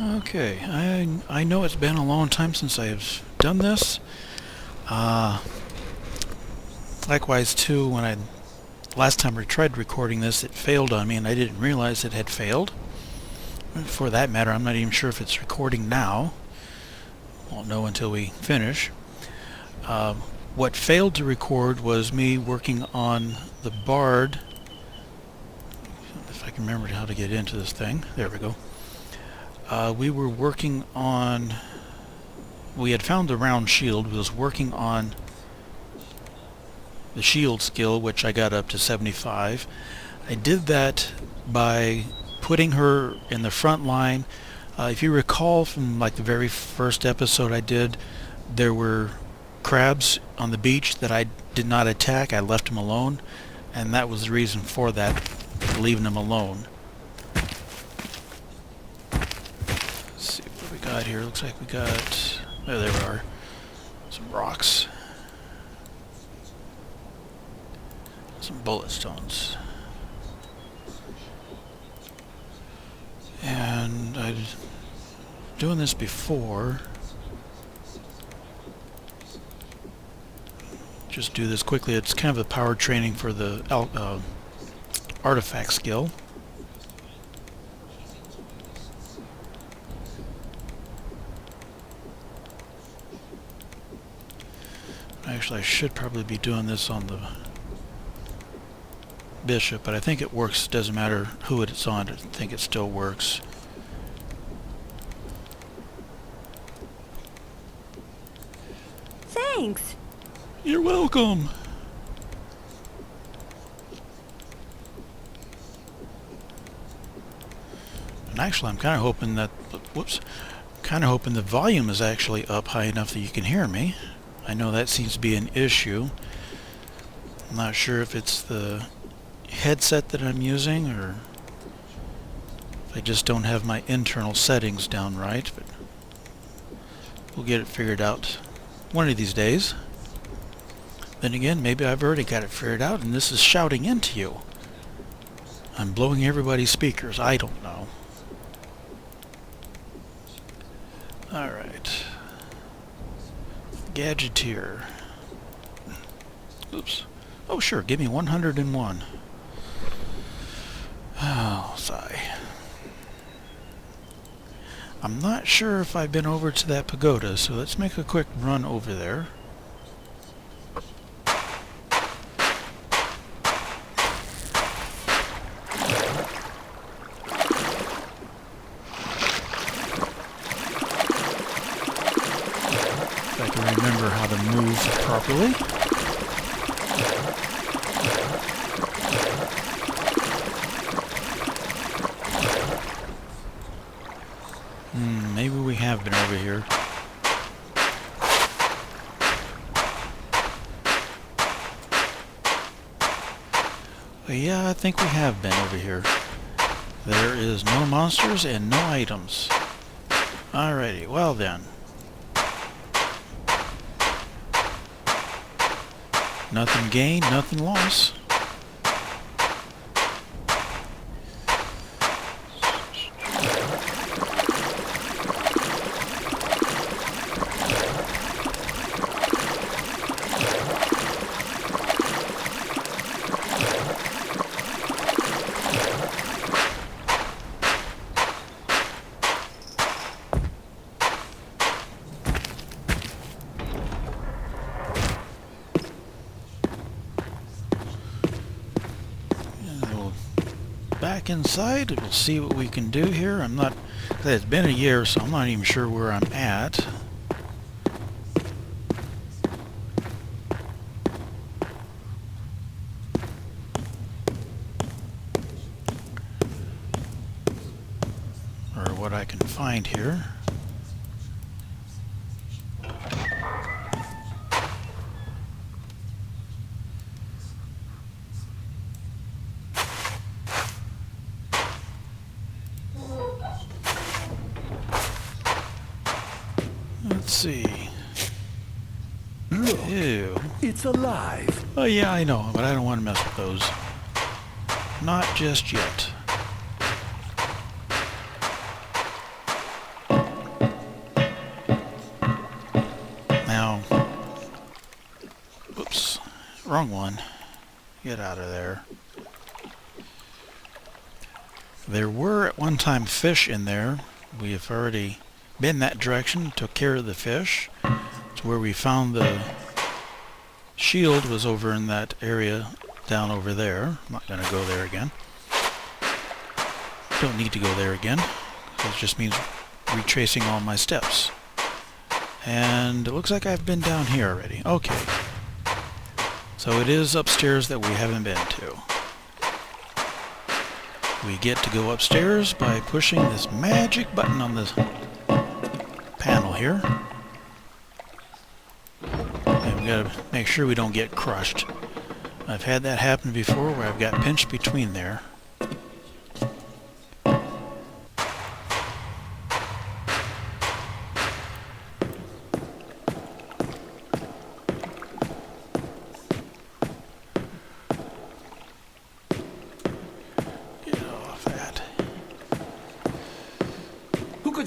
Okay, I know it's been a long time since I've done this. Uh, Likewise too, when I last time I tried recording this, it failed on me and I didn't realize it had failed. For that matter, I'm not even sure if it's recording now. Won't know until we finish. Uh, what failed to record was me working on the Bard. If I can remember how to get into this thing. There we go. We were working on... We had found the round shield. We was working on the shield skill, which I got up to 75. I did that by putting her in the front line. If you recall from like the very first episode I did, there were crabs on the beach that I did not attack. I left them alone, and that was the reason for that, leaving them alone. Let's see what we got here. Looks like we got... Oh, there we are. Some rocks. Some bullet stones. And I was doing this before. Just do this quickly. It's kind of a power training for the artifact skill. Actually, I should probably be doing this on the bishop, but I think it works. Doesn't matter who it's on. I think it still works. Thanks. You're welcome. And actually, I'm kind of hoping that... Whoops. Kind of hoping the volume is actually up high enough that you can hear me. I know that seems to be an issue. I'm not sure if it's the headset that I'm using or if I just don't have my internal settings down right, but we'll get it figured out one of these days. Then again, maybe I've already got it figured out and this is shouting into you. I'm blowing everybody's speakers. I don't know. Alright. Gadgeteer. Oops. Oh sure, give me 101. Oh, sigh. I'm not sure if I've been over to that pagoda, so let's make a quick run over there. If I can remember how to move properly. Maybe we have been over here. But yeah, I think we have been over here. There is no monsters and no items. Alrighty, well then. Nothing gained, nothing lost. Back inside, we'll see what we can do here. It's been a year, so I'm not even sure where I'm at. Or what I can find here. Let's see. Look, Ew. it's alive. Oh yeah, I know, but I don't want to mess with those. Not just yet. wrong one. Get out of there. There were at one time fish in there. We have already been that direction, took care of the fish. It's where we found the shield was over in that area down over there. I'm not going to go there again. Don't need to go there again. It just means retracing all my steps. And it looks like I've been down here already. Okay. So it is upstairs that we haven't been to. We get to go upstairs by pushing this magic button on this panel here. And we gotta make sure we don't get crushed. I've had that happen before where I've got pinched between there.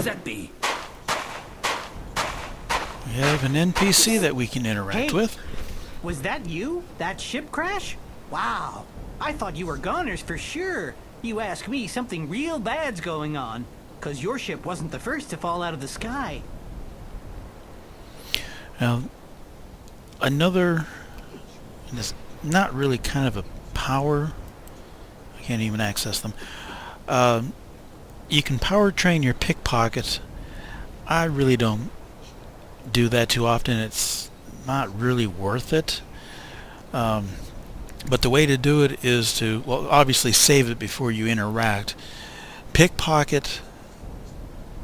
That be? We have an NPC that we can interact with. Was that you? That ship crash? Wow. I thought you were goners for sure. You ask me, something real bad's going on. 'Cause your ship wasn't the first to fall out of the sky. Now, another, and it's not really kind of a power. I can't even access them. You can power train your pickpockets. I really don't do that too often. It's not really worth it. But the way to do it is to, well, obviously save it before you interact. Pickpocket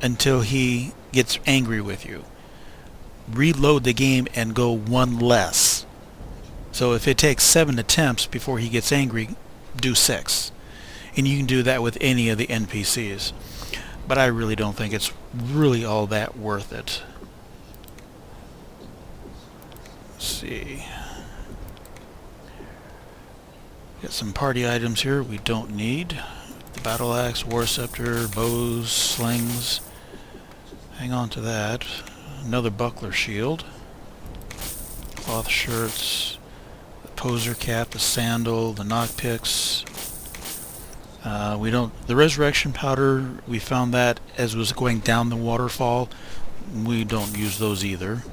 until he gets angry with you. Reload the game and go one less. So if it takes 7 attempts before he gets angry, do 6. And you can do that with any of the NPCs. But I really don't think it's really all that worth it. Let's see. Got some party items here we don't need. The battle axe, war scepter, bows, slings. Hang on to that. Another buckler shield. Cloth shirts. The poser cap, the sandal, the knockpicks. We don't. The resurrection powder, we found that as was going down the waterfall. We don't use those either.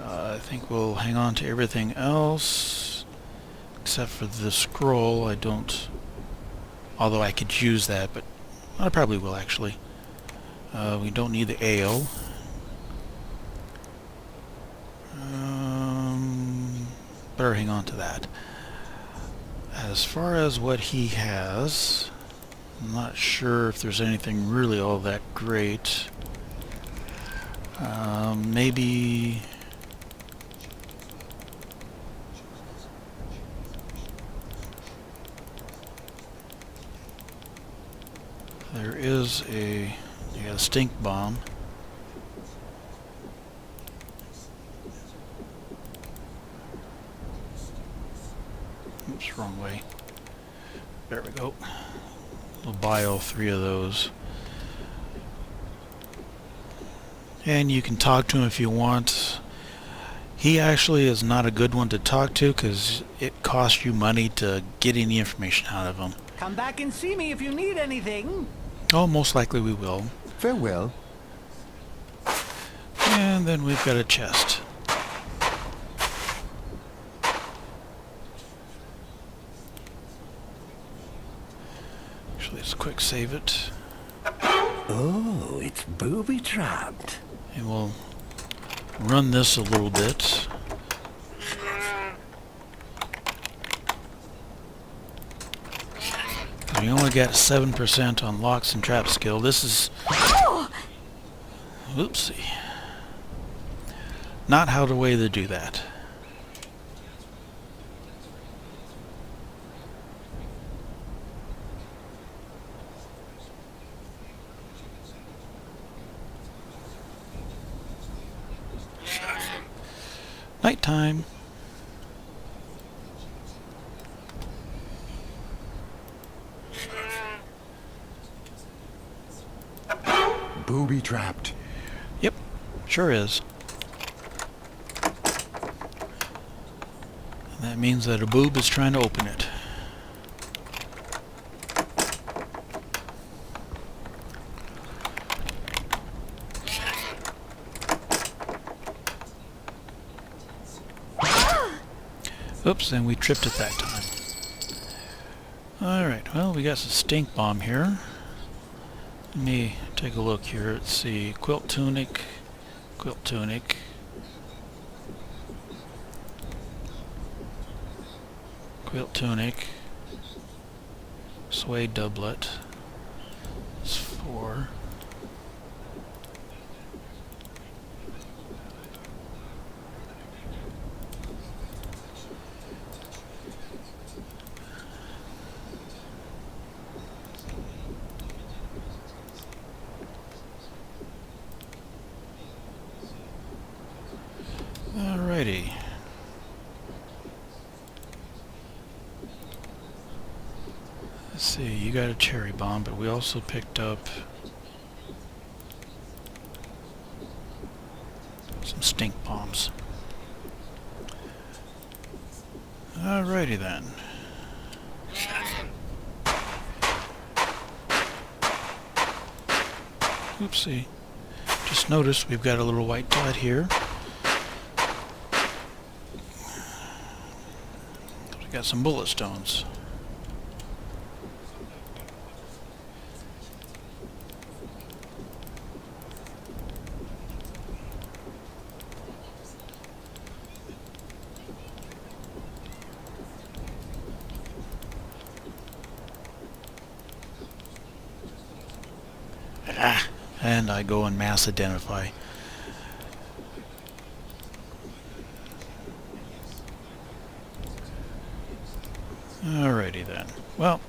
I think we'll hang on to everything else except for the scroll. I don't. Although I could use that, but I probably will actually. We don't need the ale. Better hang on to that. As far as what he has, I'm not sure if there's anything really all that great. Maybe there is a stink bomb. Oops, wrong way. There we go. We'll buy all 3 of those. And you can talk to him if you want. He actually is not a good one to talk to because it costs you money to get any information out of him. Come back and see me if you need anything. Oh, most likely we will. Farewell. And then we've got a chest. Actually, let's quick save it. Oh, it's booby-trapped. And we'll run this a little bit. We only got 7% on locks and trap skill. This is... Oopsie. Not how the way to do that. Nighttime. Booby-trapped. Yep, sure is. That means that a boob is trying to open it. Oops, and we tripped it that time. Alright, well, we got some stink bomb here. Let me take a look here. Let's see. Quilt tunic. Quilt tunic. Quilt tunic. Suede doublet. That's 4. Alrighty. Let's see, you got a cherry bomb, but we also picked up some stink bombs. Alrighty then. Oopsie. Just noticed we've got a little white dot here. We got some bullet stones. And I go and mass identify. Alrighty then. Well,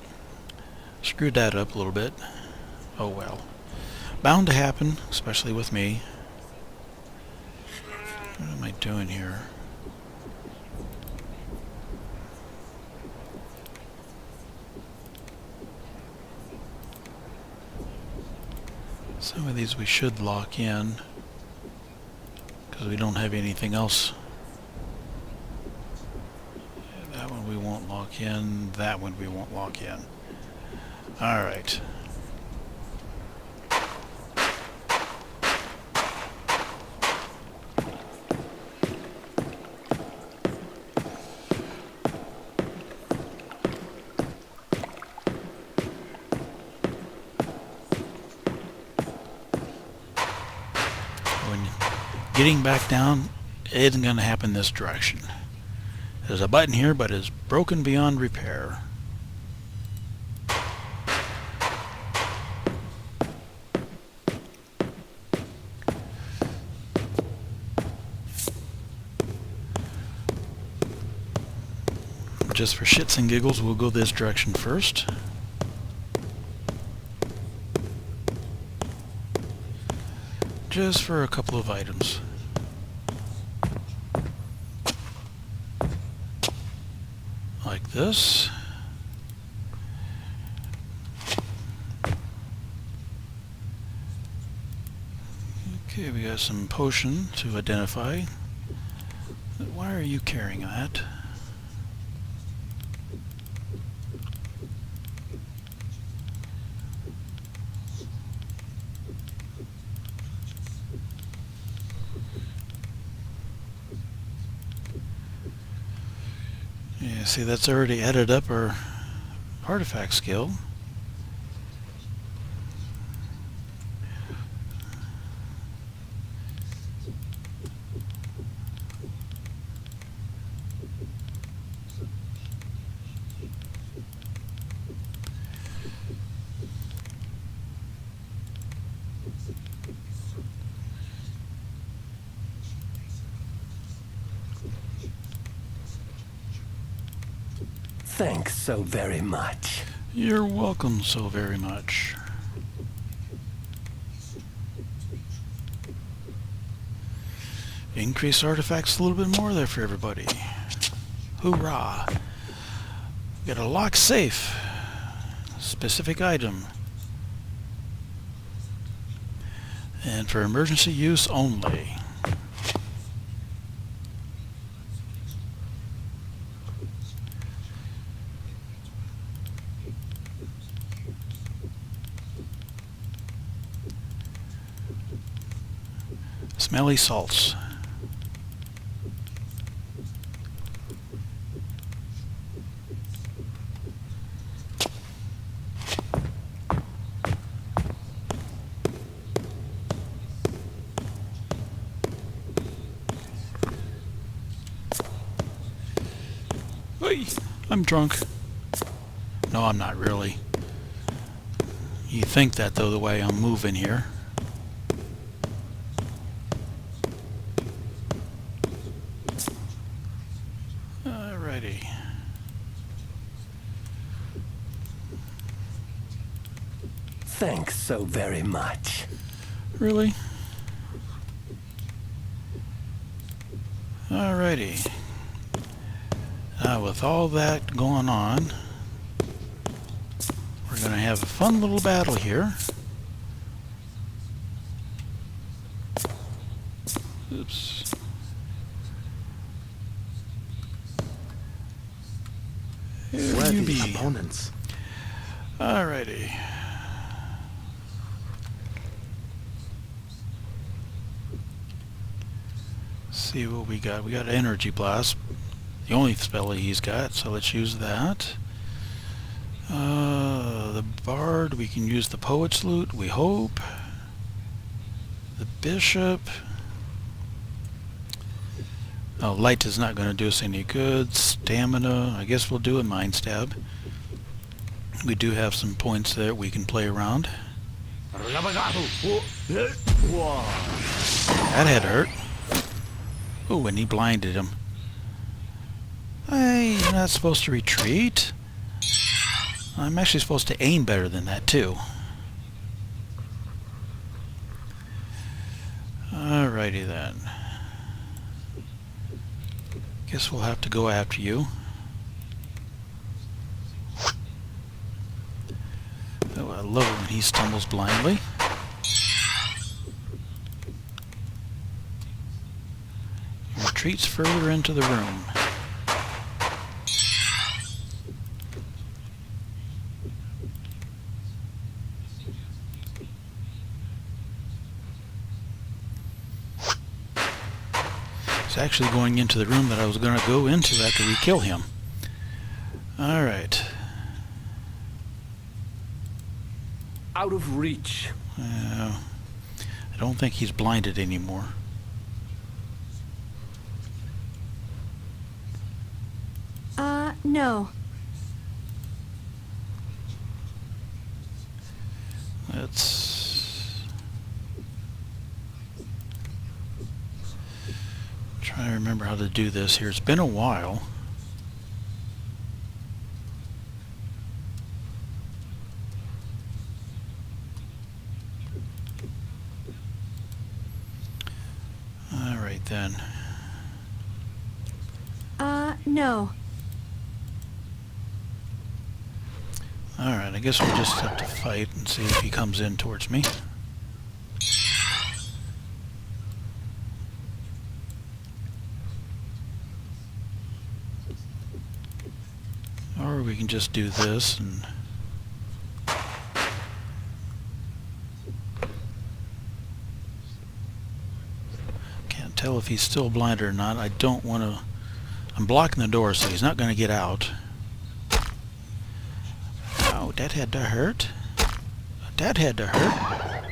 screwed that up a little bit. Oh well. Bound to happen, especially with me. What am I doing here? Some of these we should lock in because we don't have anything else. That one we won't lock in. That one we won't lock in. Alright. Getting back down isn't going to happen this direction. There's a button here, but it's broken beyond repair. Just for shits and giggles, we'll go this direction first. Just for a couple of items. Like this. Okay, we got some potion to identify. Why are you carrying that? Yeah, see, that's already added up our artifact skill. Thanks so very much. You're welcome so very much. Increase artifacts a little bit more there for everybody. Hoorah! Got a lock safe. Specific item. And for emergency use only. Smelly salts. Hey, I'm drunk. No, I'm not really. You think that, though, the way I'm moving here. Alrighty. Thanks so very much. Really? Alrighty. Now, with all that going on, we're going to have a fun little battle here. Oops. Here you be. Opponents. Alrighty. See what we got. We got Energy Blast. The only spell he's got, so let's use that. The Bard, we can use the Poet's Lute, we hope. The Bishop. Oh, Light is not going to do us any good. Stamina, I guess we'll do a Mind Stab. We do have some points there we can play around. That had hurt. Oh, and he blinded him. Hey, you're not supposed to retreat. I'm actually supposed to aim better than that, too. Alrighty then. Guess we'll have to go after you. Oh, I love it when he stumbles blindly. Retreats further into the room. He's actually going into the room that I was going to go into after we kill him. Alright. Out of reach. I don't think he's blinded anymore. No. Let's try to remember how to do this here. It's been a while. Alright then. No. Alright, I guess we'll just have to fight and see if he comes in towards me. Or we can just do this and... Can't tell if he's still blind or not. I don't want to... I'm blocking the door so he's not going to get out. Oh, that had to hurt. That had to hurt.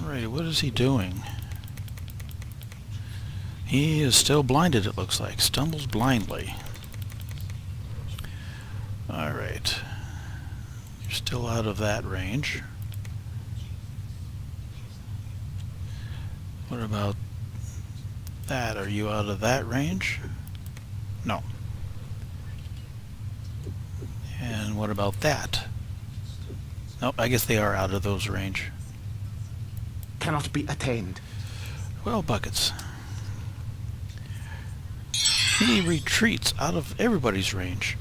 Alright, what is he doing? He is still blinded, it looks like. Stumbles blindly. Alright. You're still out of that range. What about that? Are you out of that range? No. And what about that? Nope, I guess they are out of those range. Cannot be attained. Well, buckets. He retreats out of everybody's range.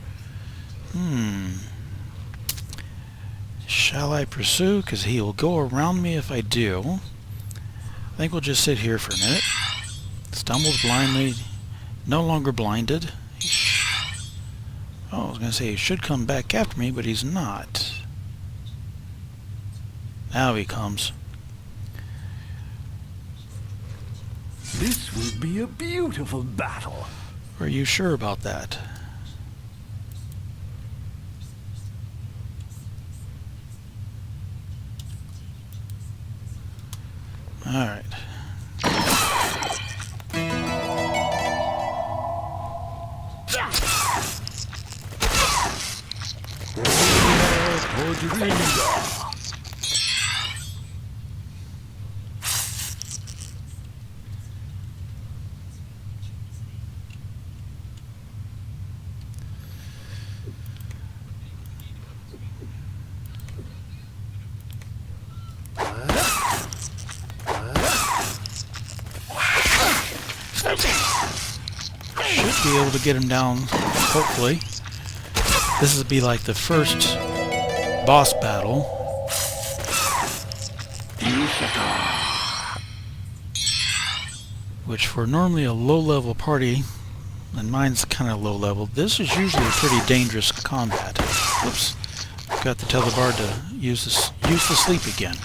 Shall I pursue? Because he will go around me if I do. I think we'll just sit here for a minute. Stumbles blindly. No longer blinded. Oh, I was going to say he should come back after me, but he's not. Now he comes. This will be a beautiful battle. Are you sure about that? Alright. Should be able to get him down, hopefully. This will be like the first boss battle. Which for normally a low-level party, and mine's kind of low-level, this is usually a pretty dangerous combat. Whoops. Got to tell the bard to use the sleep again.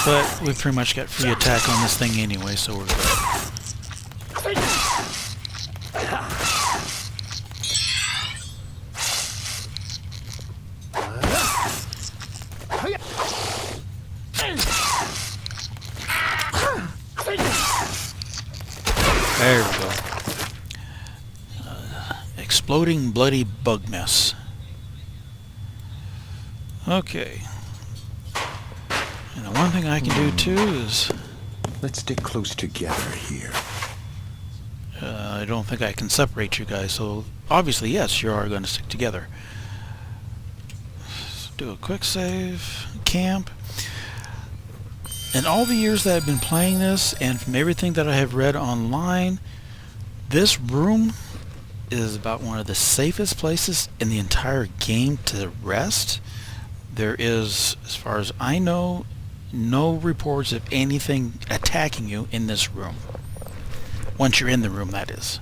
But we pretty much got free attack on this thing anyway, so we're good. There we go. Exploding bloody bug mess. Okay. And the one thing I can do too is... Let's stick close together here. I don't think I can separate you guys, so obviously yes, you are going to stick together. Let's do a quick save. Camp. In all the years that I've been playing this, and from everything that I have read online, this room is about one of the safest places in the entire game to rest. There is, as far as I know, no reports of anything attacking you in this room. Once you're in the room, that is.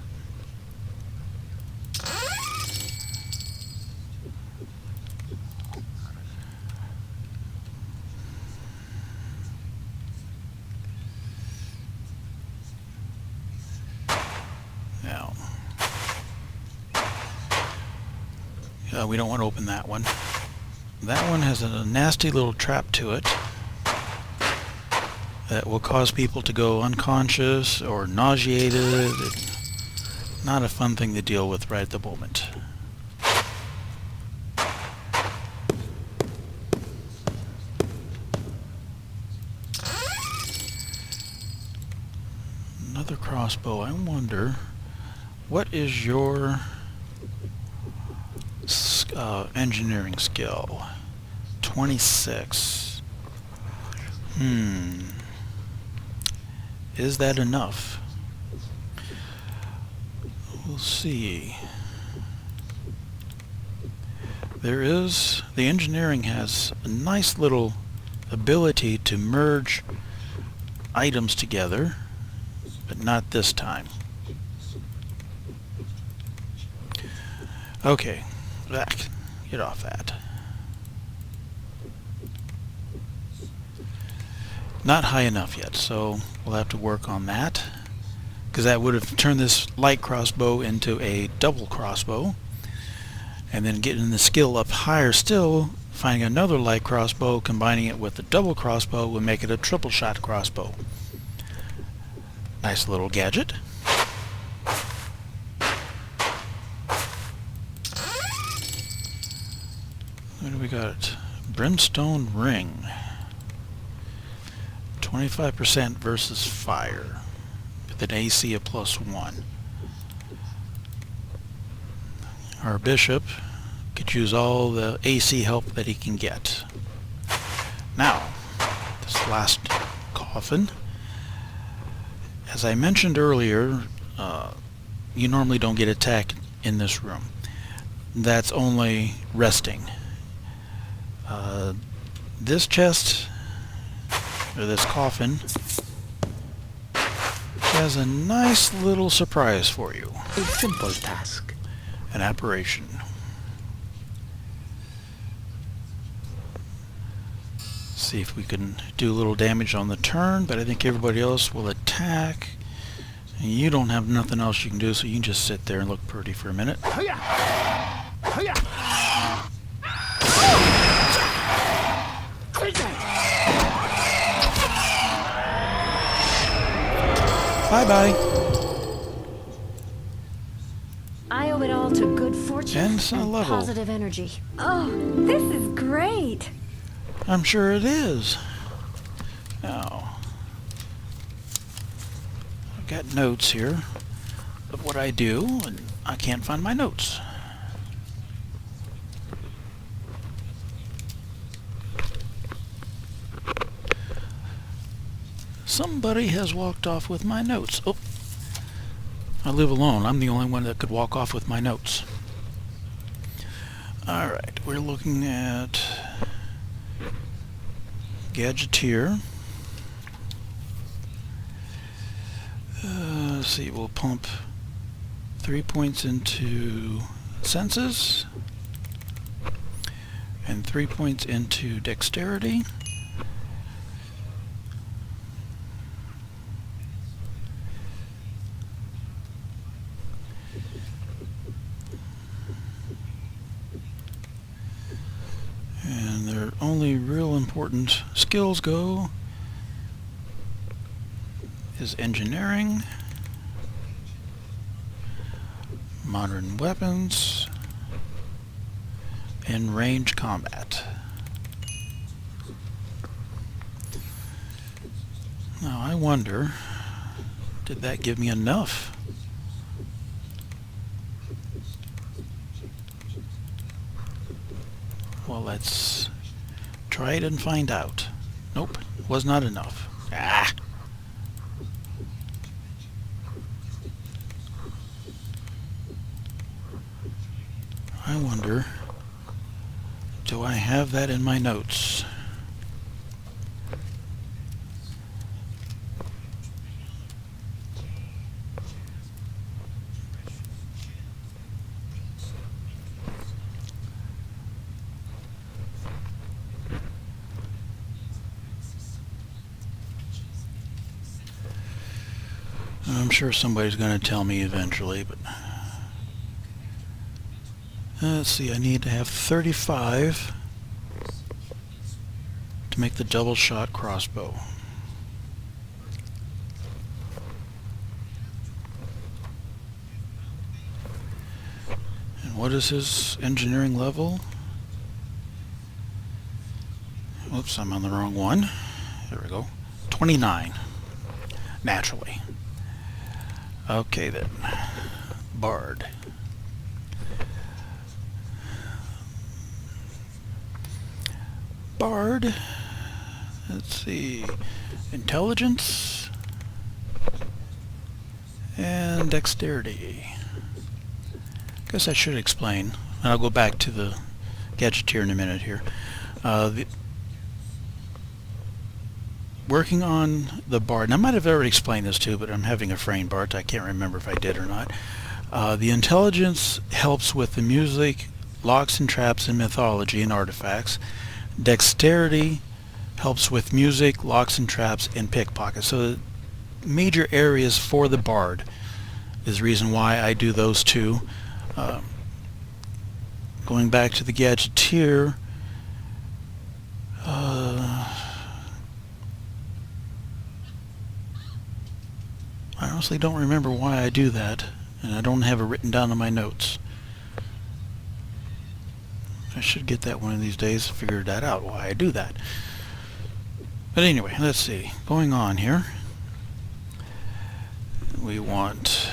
Now, we don't want to open that one. That one has a nasty little trap to it that will cause people to go unconscious or nauseated. Not a fun thing to deal with right at the moment. Another crossbow. I wonder, what is your engineering skill? 26. Is that enough? We'll see. The engineering has a nice little ability to merge items together, but not this time. Okay, back. Get off that. Not high enough yet, so we'll have to work on that, because that would have turned this light crossbow into a double crossbow, and then getting the skill up higher still, finding another light crossbow, combining it with the double crossbow would make it a triple shot crossbow. Nice little gadget. What do we got? Brimstone ring. 25% versus fire with an AC of +1. Our bishop could use all the AC help that he can get. Now, this last coffin. As I mentioned earlier, you normally don't get attacked in this room. That's only resting. This chest, or this coffin, has a nice little surprise for you. A simple task. An apparition. see if we can do a little damage on the turn, but I think everybody else will attack. And you don't have nothing else you can do, so you can just sit there and look pretty for a minute. Bye-bye. I owe it all to good fortune And it's a level. positive energy. Oh, this is great. I'm sure it is. Now, I've got notes here of what I do, and I can't find my notes. Somebody has walked off with my notes. Oh, I live alone. I'm the only one that could walk off with my notes. Alright, we're looking at Gadgeteer. Let's see, we'll pump 3 points into senses and 3 points into dexterity. And their only real important skills go is engineering, modern weapons, and range combat. Now I wonder, did that give me enough? Well, let's try it and find out. Nope, was not enough. Ah! I wonder, do I have that in my notes? I'm sure somebody's going to tell me eventually, but let's see, I need to have 35 to make the double shot crossbow. And what is his engineering level? Whoops, I'm on the wrong one. There we go. 29. Naturally. Okay then. Bard. Bard. Let's see. Intelligence. And dexterity. Guess I should explain. And I'll go back to the Gadgeteer in a minute here. Working on the Bard, and I might have already explained this too, but I'm having a brain Bart. I can't remember if I did or not. The intelligence helps with the music, locks and traps, and mythology and artifacts. Dexterity helps with music, locks and traps, and pickpockets. So the major areas for the Bard is the reason why I do those two. Going back to the Gadgeteer, I honestly don't remember why I do that, and I don't have it written down in my notes. I should get that one of these days, figure that out, why I do that. But anyway, let's see. Going on here, we want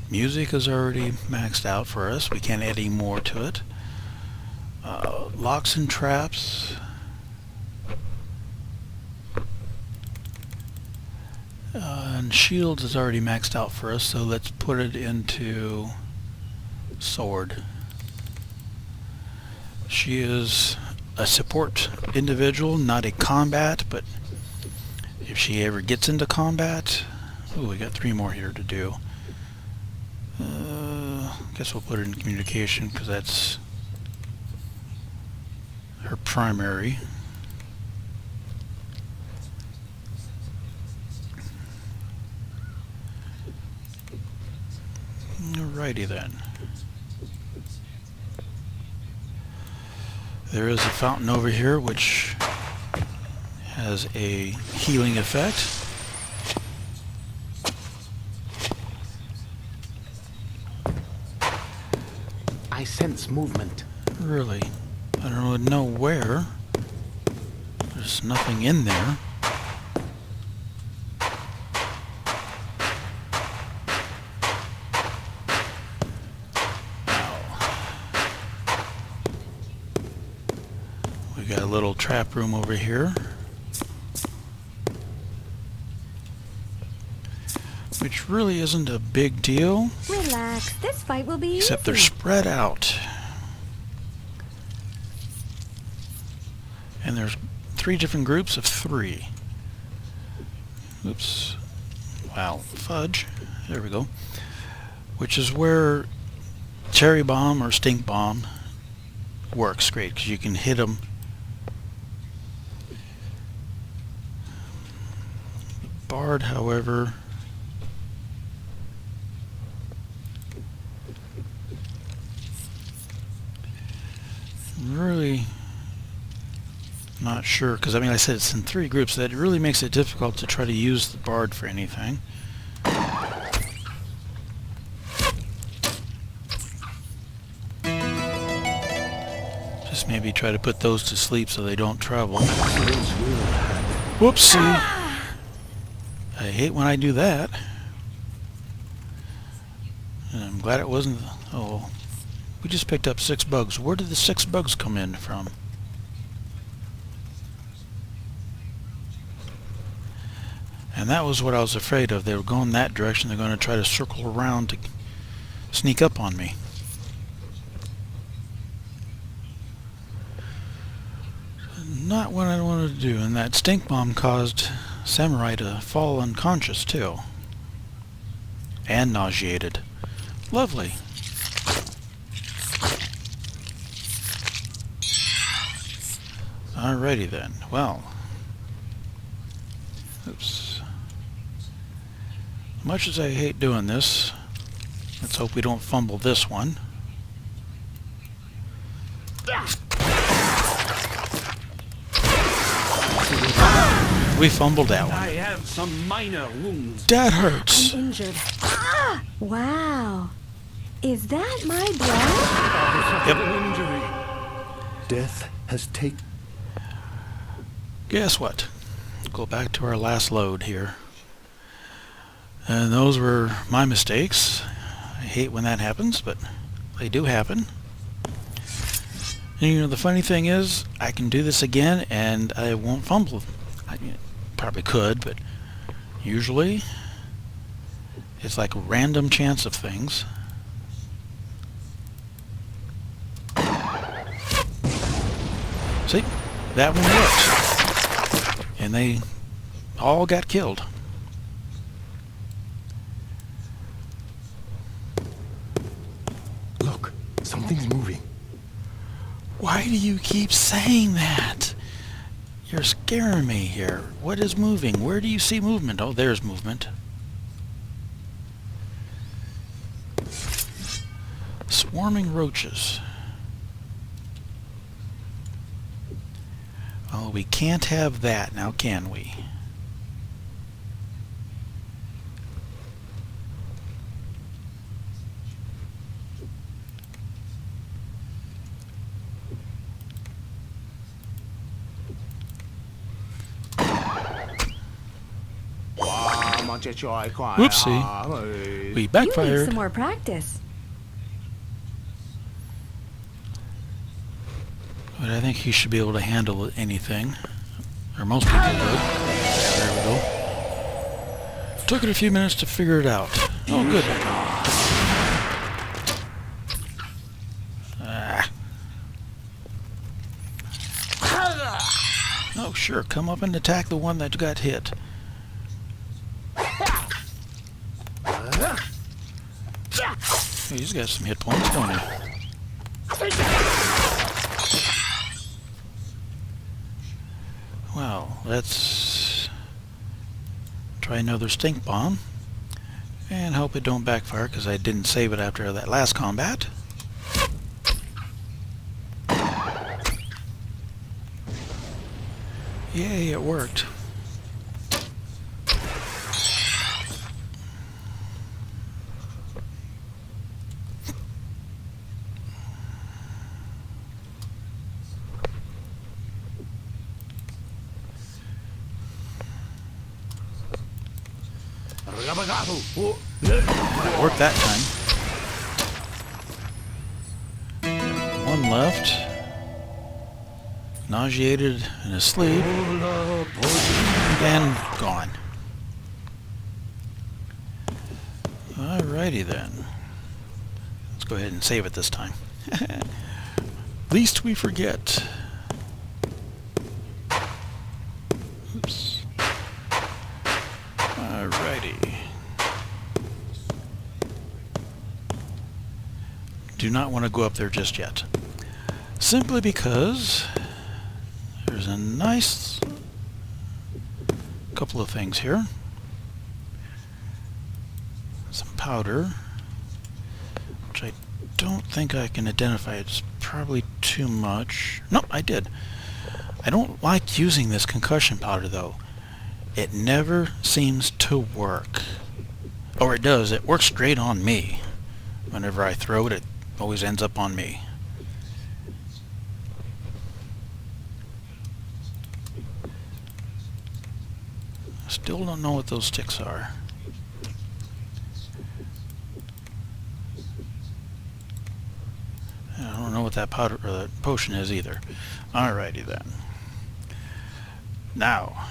music is already maxed out for us. We can't add any more to it. Locks and traps. And shields is already maxed out for us, so let's put it into sword. She is a support individual, not a combat, but if she ever gets into combat... Oh, we got 3 more here to do. Guess we'll put it in communication, because that's her primary. Alrighty then. There is a fountain over here which has a healing effect. I sense movement. Really? I don't really know where. There's nothing in there. We got a little trap room over here, which really isn't a big deal, Relax. This fight will be except they're easy. spread out. And there's 3 different groups of 3. Oops. Wow. Fudge. There we go. Which is where cherry bomb or stink bomb works great, because you can hit them. Bard, however, really not sure, because I mean, I said it's in 3 groups. That really makes it difficult to try to use the Bard for anything. Just maybe try to put those to sleep so they don't travel. Whoopsie! I hate when I do that. And I'm glad it wasn't... Oh, we just picked up 6 bugs. Where did the 6 bugs come in from? And that was what I was afraid of. They were going that direction. They're going to try to circle around to sneak up on me. Not what I wanted to do. And that stink bomb caused Samurai to fall unconscious too. And nauseated. Lovely. Alrighty then. Well. Oops. Much as I hate doing this, let's hope we don't fumble this one. We fumbled that one. I have some minor wounds. That hurts. I'm injured. Ah! Wow. Is that my blood? Yep. An injury. Death has taken. Guess what? Go back to our last load here. And those were my mistakes. I hate when that happens, but they do happen. And you know, the funny thing is, I can do this again and I won't fumble. I probably could, but usually it's like a random chance of things. See? That one works. And they all got killed. Look, something's moving. Why do you keep saying that? You're scaring me here. What is moving? Where do you see movement? Oh, there's movement. Swarming roaches. Oh, we can't have that now, can we? Whoopsie. We You need backfired. some more practice. But I think he should be able to handle anything. Or most people would. There we go. Took it a few minutes to figure it out. Oh, good. Ah. Oh, sure. Come up and attack the one that got hit. Hey, he's got some hit points, don't he? let's try another stink bomb and hope it don't backfire, because I didn't save it after that last combat. Yay, it worked. It worked that time. One left. Nauseated and asleep. And gone. Alrighty then. Let's go ahead and save it this time. Least we forget. Oops. Alrighty. Do not want to go up there just yet. Simply because there's a nice couple of things here. Some powder, which I don't think I can identify. It's probably too much. Nope, I did. I don't like using this concussion powder though. It never seems to work. Or it does. It works great on me. Whenever I throw it, it always ends up on me. Still don't know what those sticks are. I don't know what that powder or that potion is either. Alrighty then. Now,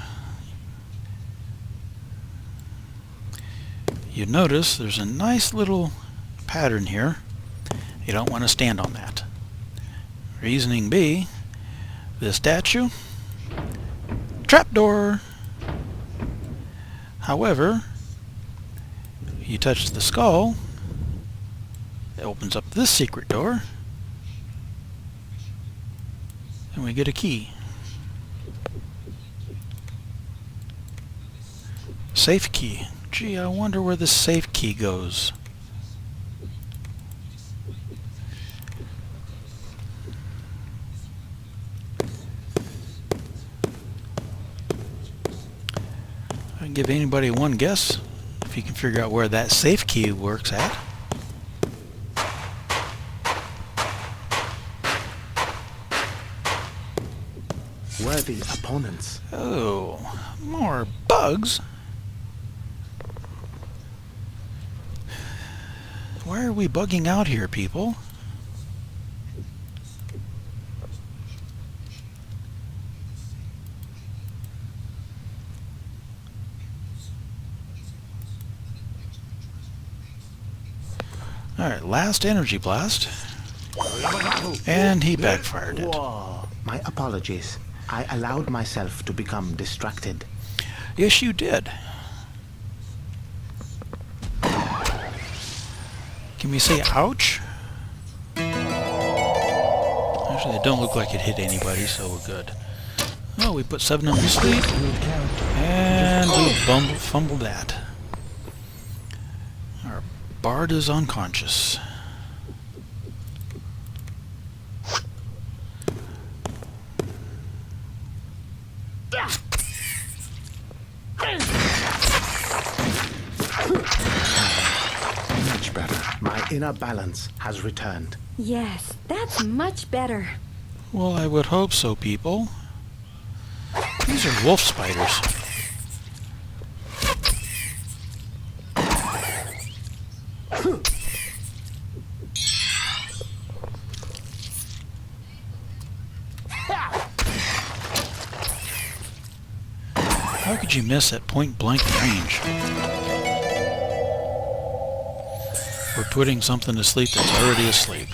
you notice there's a nice little pattern here. You don't want to stand on that. Reasoning B, this statue, trapdoor. However, you touch the skull, it opens up this secret door, and we get a key. Safe key. Gee, I wonder where the safe key goes. I can give anybody one guess if you can figure out where that safe key works at. Worthy opponents. Oh, more bugs? Why are we bugging out here, people? Alright, last energy blast. And he backfired it. Whoa. My apologies. I allowed myself to become distracted. Yes, you did. Can we say ouch? Actually, it don't look like it hit anybody, so we're good. Oh, we put 7 of them to sleep. And we fumbled that. Our bard is unconscious. Much better. My inner balance has returned. Yes, that's much better. Well, I would hope so, people. These are wolf spiders. How could you miss at point-blank range? We're putting something to sleep that's already asleep.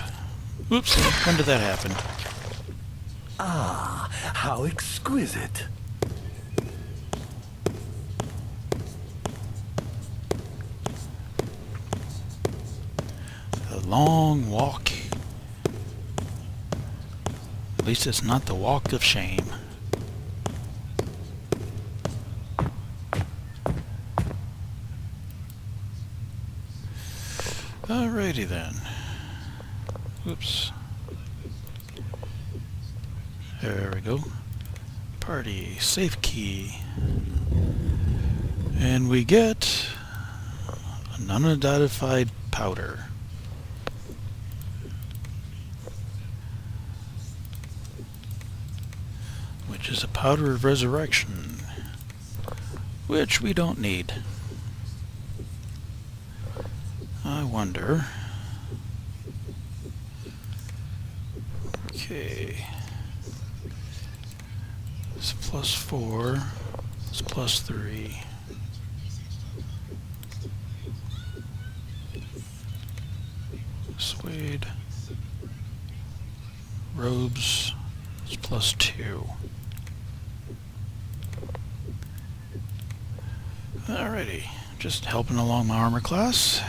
Oops, when did that happen? Ah, how exquisite. A long walk. At least it's not the walk of shame. Alrighty then. Oops. There we go. Party, safe key. And we get an unidentified powder. Which is a powder of resurrection. Which we don't need. I wonder. Okay. It's +4. It's +3. Suede. Robes. It's +2. Alrighty. Just helping along my armor class.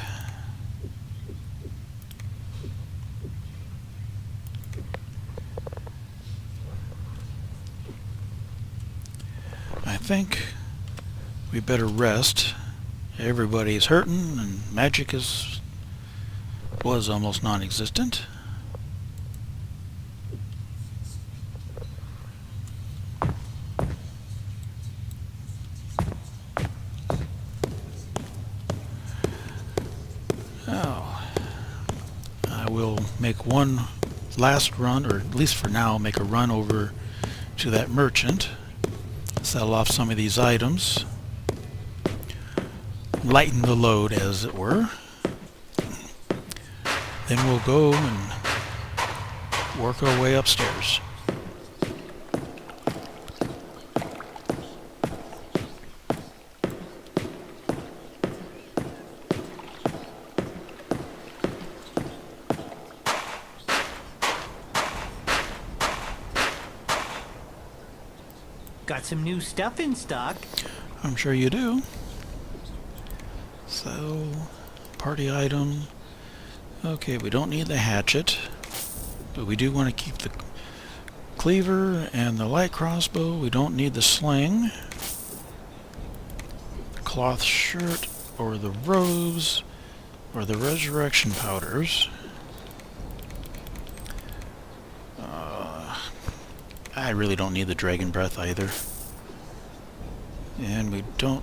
I think we better rest. Everybody's hurting and magic was almost non-existent. Now, I will make one last run, or at least for now, make a run over to that merchant. Sell off some of these items. Lighten the load, as it were. Then we'll go and work our way upstairs. Got some new stuff in stock. I'm sure you do. So, party item. Okay, we don't need the hatchet, but we do want to keep the cleaver and the light crossbow. We don't need the sling, the cloth shirt, or the robes, or the resurrection powders. I really don't need the dragon breath either. And we don't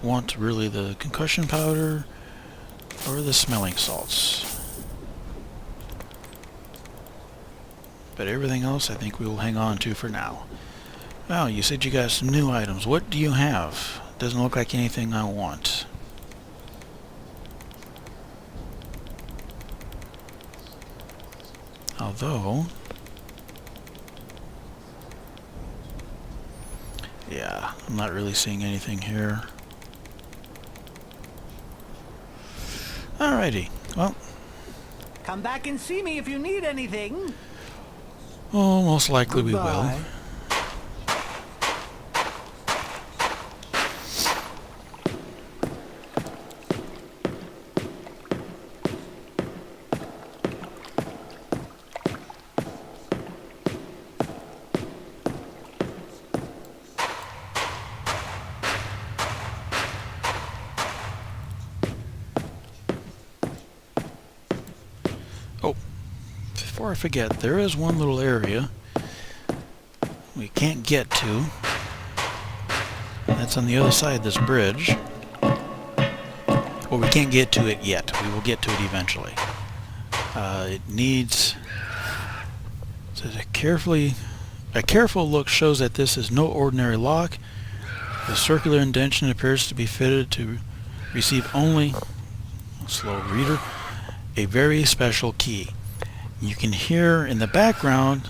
want really the concussion powder or the smelling salts. But everything else I think we will hang on to for now. Well, you said you got some new items. What do you have? Doesn't look like anything I want. Although, yeah, I'm not really seeing anything here. Alrighty, well. Come back and see me if you need anything. Oh, most likely we will. Bye. Before I forget, there is one little area we can't get to. That's on the other side of this bridge. Well, we can't get to it yet. We will get to it eventually. It needs... So a careful look shows that this is no ordinary lock. The circular indentation appears to be fitted to receive only, slow reader, a very special key. You can hear in the background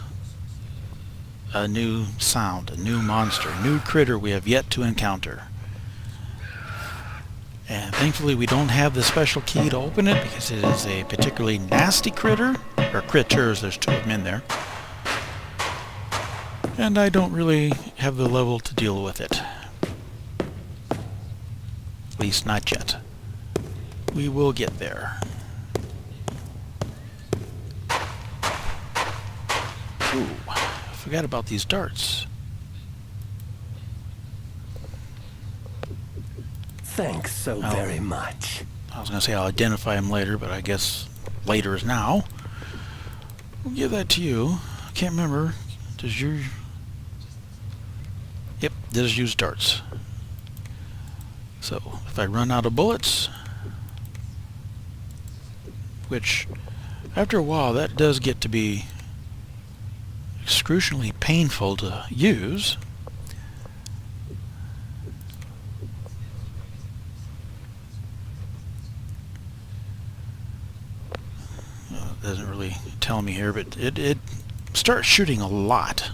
a new sound, a new monster, a new critter we have yet to encounter. And thankfully we don't have the special key to open it because it is a particularly nasty critter, or critters, there's two of them in there. And I don't really have the level to deal with it. At least not yet. We will get there. Ooh, I forgot about these darts. Thanks so very much. I was going to say I'll identify him later, but I guess later is now. We'll give that to you. I can't remember. Does your... Yep, does use darts. So, if I run out of bullets, which, after a while, that does get to be excruciatingly painful to use. It doesn't really tell me here, but it starts shooting a lot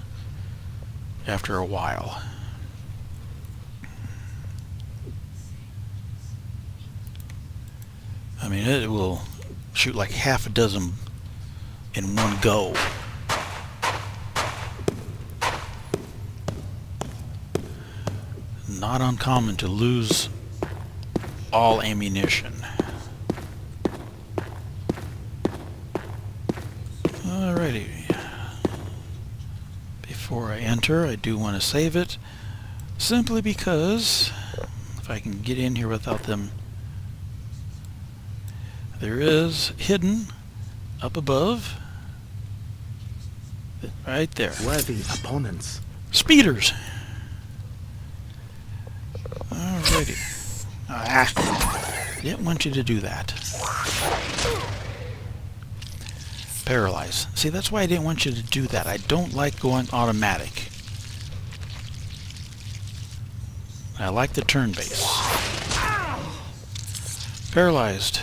after a while. I mean, it will shoot like half a dozen in one go. Not uncommon to lose all ammunition. Alrighty. Before I enter, I do want to save it, simply because if I can get in here without them, there is hidden up above, right there, Worthy opponents. speeders. Alrighty. Didn't want you to do that. Paralyze. See, that's why I didn't want you to do that. I don't like going automatic. I like the turn-based. Paralyzed.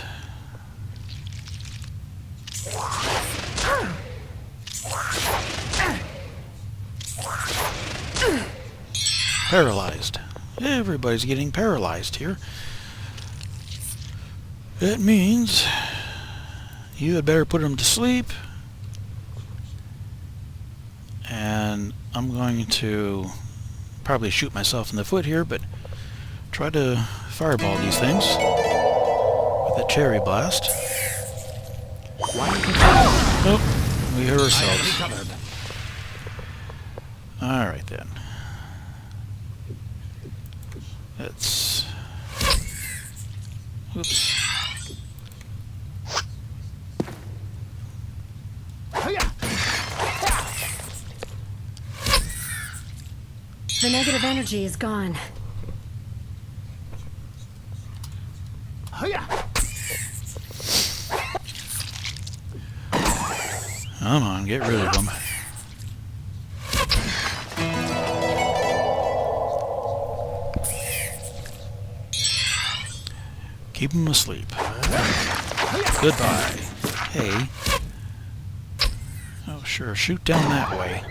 Paralyzed. Everybody's getting paralyzed here. It means you had better put them to sleep. And I'm going to probably shoot myself in the foot here, but try to fireball these things with a cherry blast. Oh, we hurt ourselves. Alright then. Let's... Oops. The negative energy is gone. Come on, get rid of them. Keep them asleep. Goodbye. Hey. Oh, sure. Shoot down that way.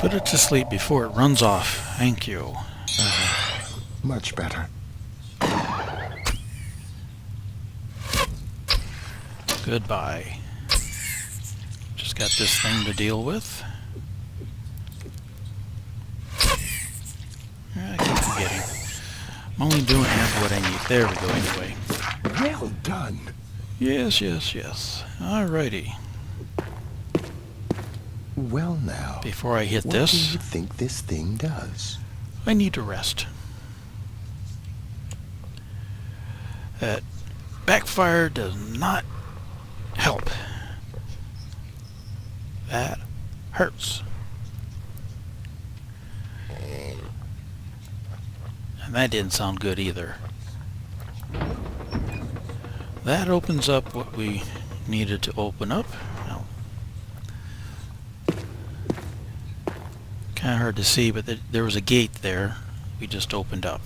Put it to sleep before it runs off. Thank you. Much better. Goodbye. Just got this thing to deal with. I keep forgetting. I'm only doing half of what I need. There we go anyway. Well done. Yes, yes, yes. Alrighty. Well now, Before I hit what do this, you think this thing does? I need to rest. That backfire does not help. That hurts. And that didn't sound good either. That opens up what we needed to open up. Now, kind of hard to see, but there was a gate there we just opened up.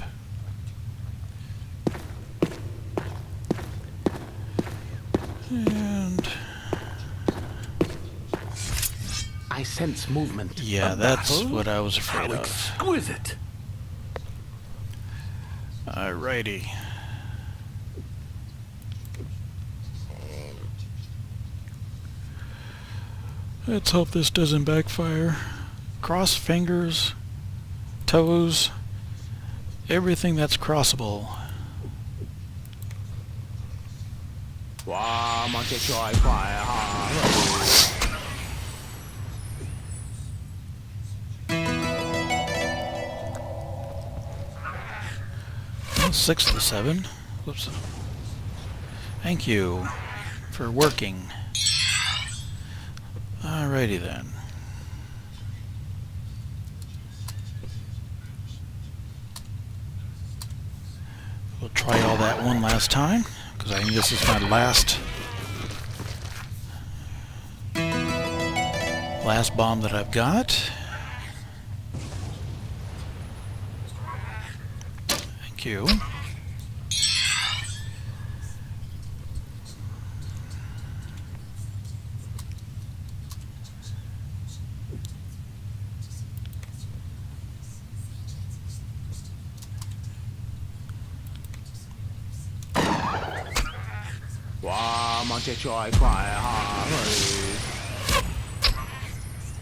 And I sense movement. yeah, that's what I was afraid How of. exquisite! Alrighty. Let's hope this doesn't backfire. Cross fingers, toes, everything that's crossable. Well, 6 to 7. Whoops. Thank you for working. Alrighty then. We'll try all that one last time, because I think this is my last bomb that I've got. Thank you.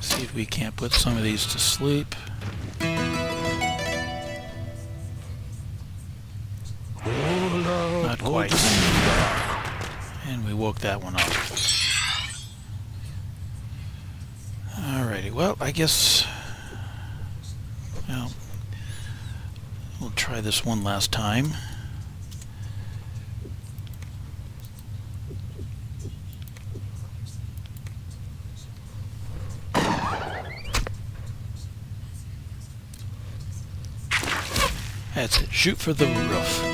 See if we can't put some of these to sleep. Not quite. And we woke that one up. Alrighty, well, I guess... Well, we'll try this one last time. That's it. Shoot for the roof.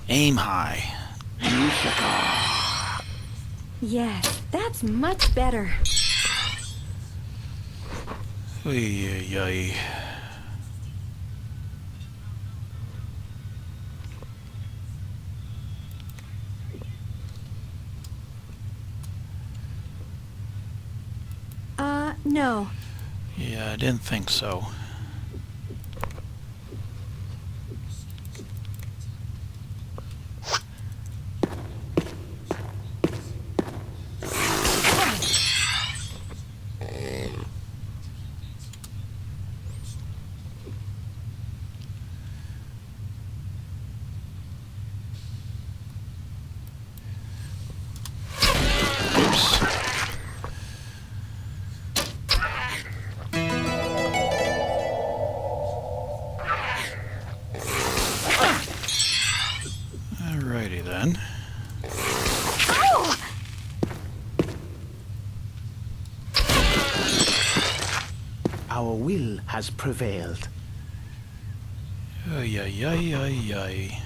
Aim high. Yes, that's much better. Oy, oy, oy. No. Yeah, I didn't think so. Alrighty then. Our will has prevailed. Ay, ay, ay, ay, ay.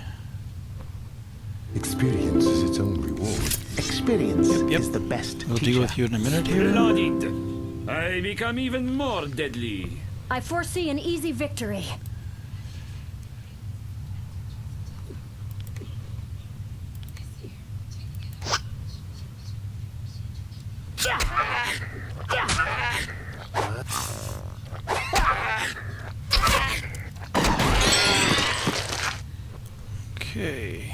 Experience is its own reward. Experience Yep. is the best We'll teacher. deal with you in a minute here. Blooded. I become even more deadly. I foresee an easy victory. Okay.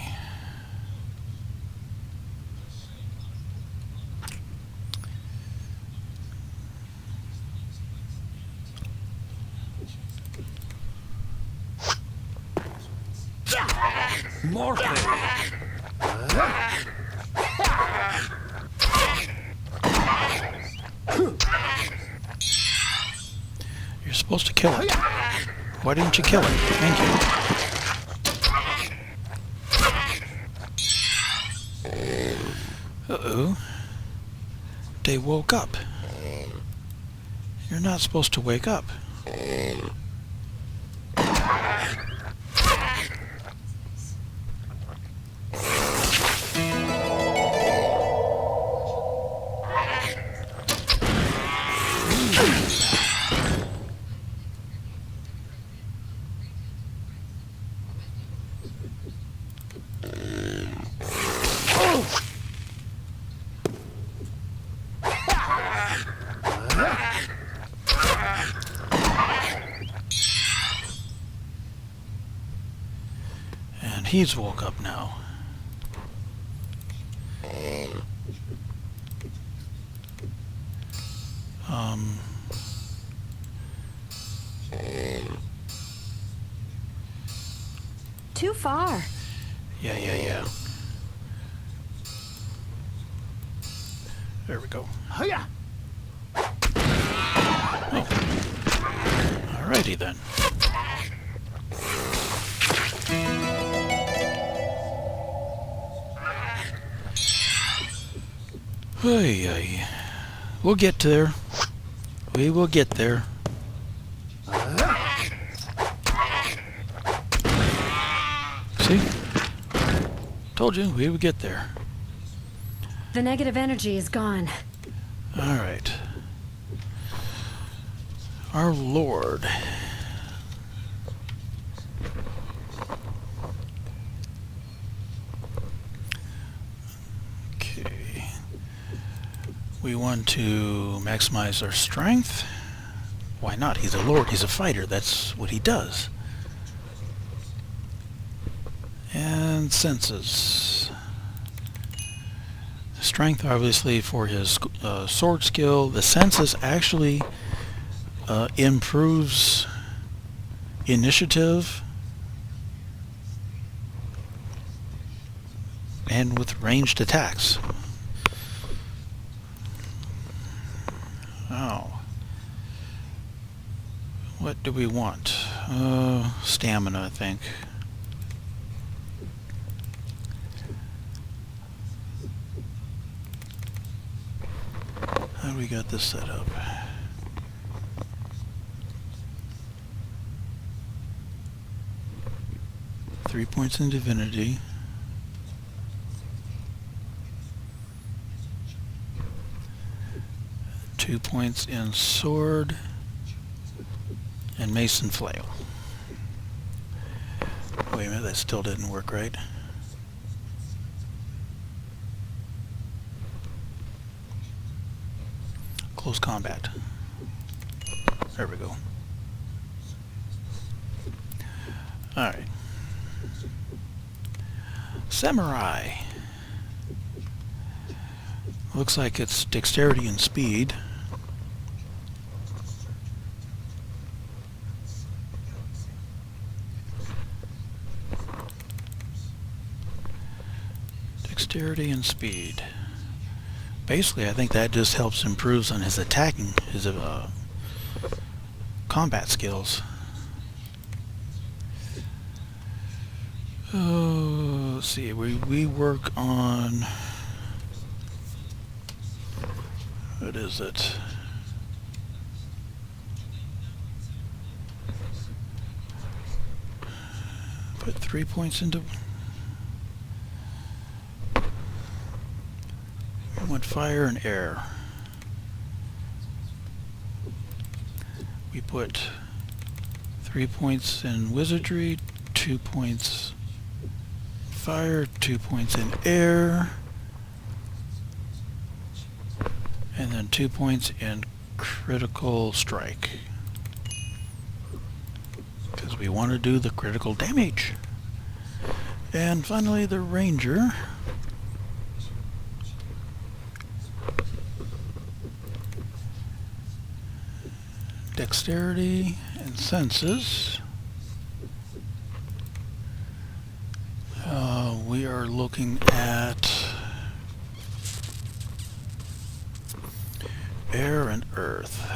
More prey. You're supposed to kill it. Why didn't you kill it? Thank you. Uh-oh. They woke up. You're not supposed to wake up. And he's woke up now. Too far. Yeah. There we go. Hiya! Alrighty then. Hey, hey. We'll get there. We will get there. See? Told you, we would get there. The negative energy is gone. Alright. Our Lord. Okay. We want to maximize our strength. Why not? He's a Lord, he's a fighter. That's what he does. And senses. Strength, obviously, for his sword skill. The senses actually improves initiative and with ranged attacks. Oh. What do we want? Stamina, I think. How do we got this set up? Three points in divinity. Two points in sword and mace and flail. Wait a minute, that still didn't work right. Close combat. There we go. Alright. Samurai. Looks like it's dexterity and speed. Dexterity and speed. Basically, I think that just helps improves on his attacking, his combat skills. Oh, let's see. We work on, what is it? Put 3 points into. I want fire and air. We put 3 points in wizardry, 2 points fire, 2 points in air, and then 2 points in critical strike. Because we want to do the critical damage. And finally the ranger. Dexterity and senses. We are looking at air and earth.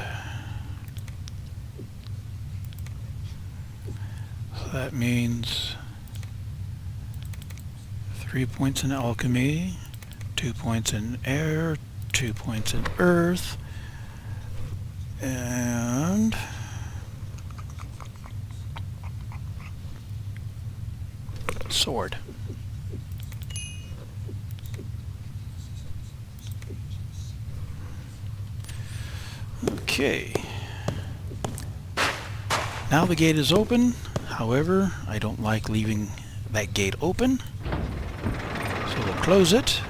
So that means 3 points in alchemy, 2 points in air, 2 points in earth, and sword. Okay. Now the gate is open. However, I don't like leaving that gate open. So we'll close it.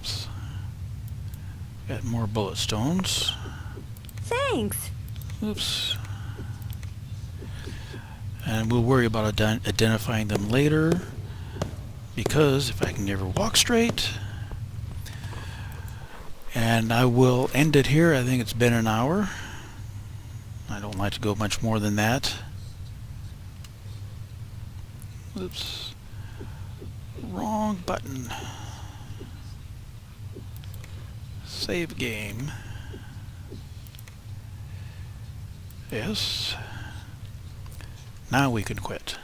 Oops. Got more bullet stones. Thanks. Oops. And we'll worry about identifying them later, because if I can never walk straight. And I will end it here. I think it's been an hour. I don't like to go much more than that. Oops. Wrong button. Save game. Yes. Now we can quit.